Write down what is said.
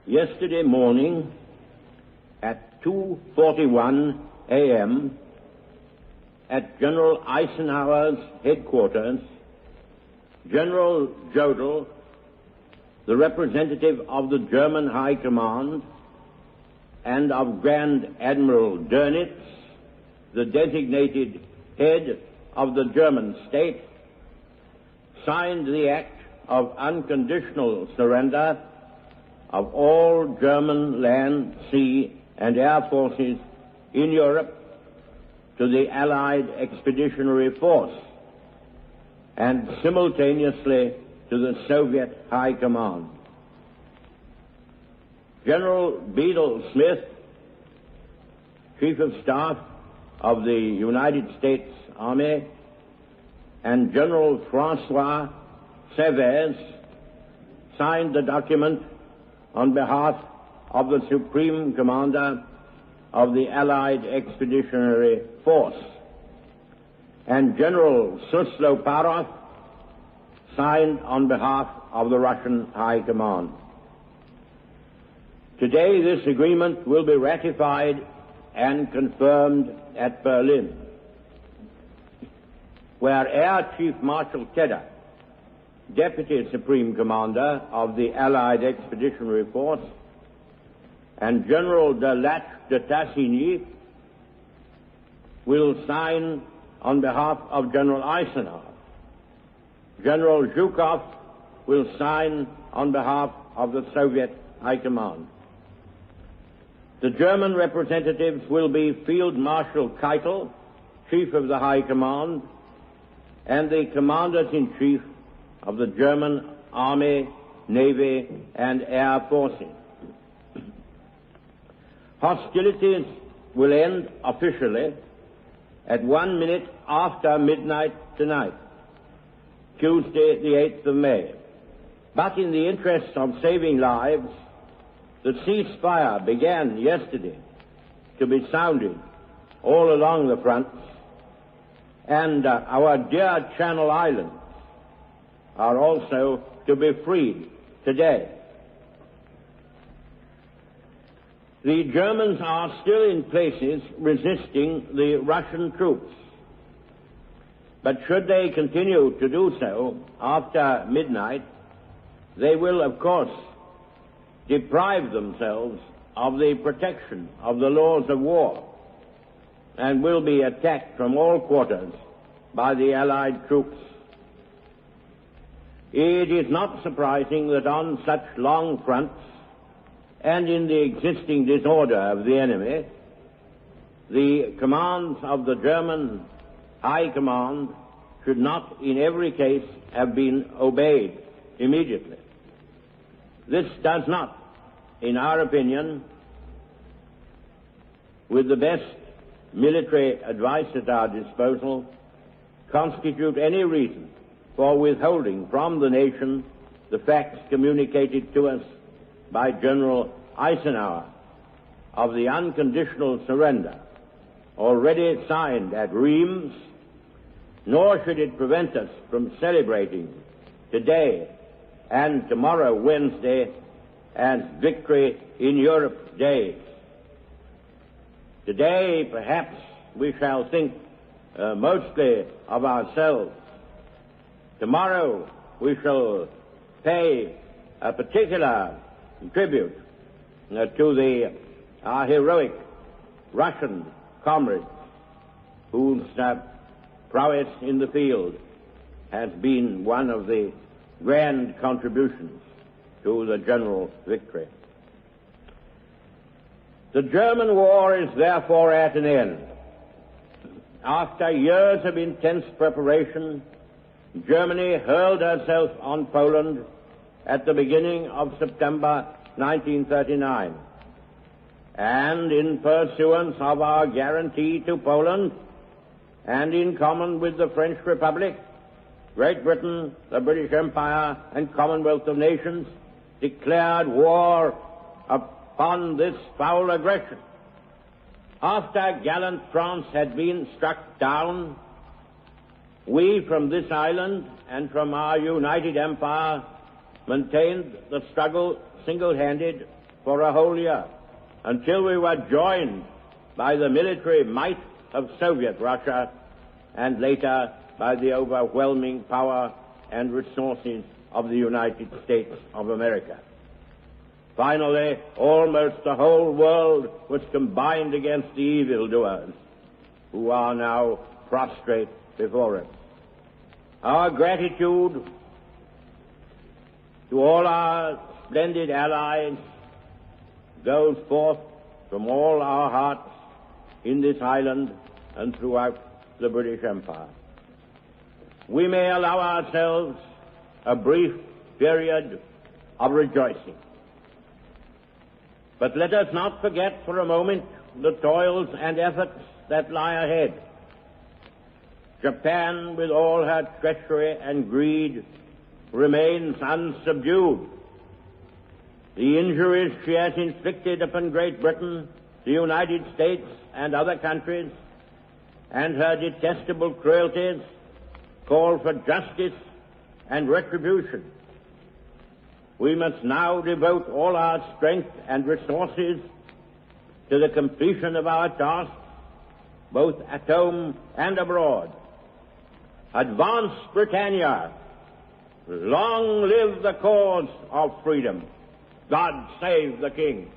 Yesterday morning at 2:41 a.m. at General Eisenhower's headquarters, General Jodl, the representative of the German High Command, and of Grand Admiral Dönitz, the designated head of the German state, signed the act of unconditional surrender of all German land, sea, and air forces in Europe to the Allied Expeditionary Force and simultaneously to the Soviet High Command. General Bedell Smith, Chief of Staff of the United States Army, and General Francois Severs signed the document on behalf of the Supreme Commander of the Allied Expeditionary Force, and General Susloparov signed on behalf of the Russian High Command. Today, this agreement will be ratified and confirmed at Berlin, where Air Chief Marshal Tedder, Deputy Supreme Commander of the Allied Expeditionary Force, and General de Tassigny will sign on behalf of General Eisenhower. General Zhukov will sign on behalf of the Soviet High Command. The German representatives will be Field Marshal Keitel, Chief of the High Command, and the Commanders-in-Chief of the German Army, Navy, and Air Forces. Hostilities will end officially at 1 minute after midnight tonight, Tuesday, the 8th of May. But in the interest of saving lives, the ceasefire began yesterday to be sounded all along the fronts, and our dear Channel Islands are also to be freed today. The Germans are still in places resisting the Russian troops, but should they continue to do so after midnight, they will, of course, deprive themselves of the protection of the laws of war and will be attacked from all quarters by the Allied troops. It is not surprising that on such long fronts and in the existing disorder of the enemy, the commands of the German High Command should not in every case have been obeyed immediately. This does not, in our opinion, with the best military advice at our disposal, constitute any reason for withholding from the nation the facts communicated to us by General Eisenhower of the unconditional surrender already signed at Reims, nor should it prevent us from celebrating today and tomorrow, Wednesday, as Victory in Europe days. Today, perhaps, we shall think mostly of ourselves. Tomorrow, we shall pay a particular tribute to our heroic Russian comrades whose prowess in the field has been one of the grand contributions to the general victory. The German war is therefore at an end. After years of intense preparation, Germany hurled herself on Poland at the beginning of September 1939. And in pursuance of our guarantee to Poland, and in common with the French Republic, Great Britain, the British Empire, and Commonwealth of Nations declared war upon this foul aggression. After gallant France had been struck down, we from this island and from our united empire maintained the struggle single-handed for a whole year, until we were joined by the military might of Soviet Russia and later by the overwhelming power and resources of the United States of America. Finally, almost the whole world was combined against the evildoers, who are now prostrate before us. Our gratitude to all our splendid allies goes forth from all our hearts in this island and throughout the British Empire. We may allow ourselves a brief period of rejoicing, but let us not forget for a moment the toils and efforts that lie ahead. Japan, with all her treachery and greed, remains unsubdued. The injuries she has inflicted upon Great Britain, the United States, and other countries, and her detestable cruelties call for justice and retribution. We must now devote all our strength and resources to the completion of our tasks, both at home and abroad. Advance, Britannia! Long live the cause of freedom! God save the King!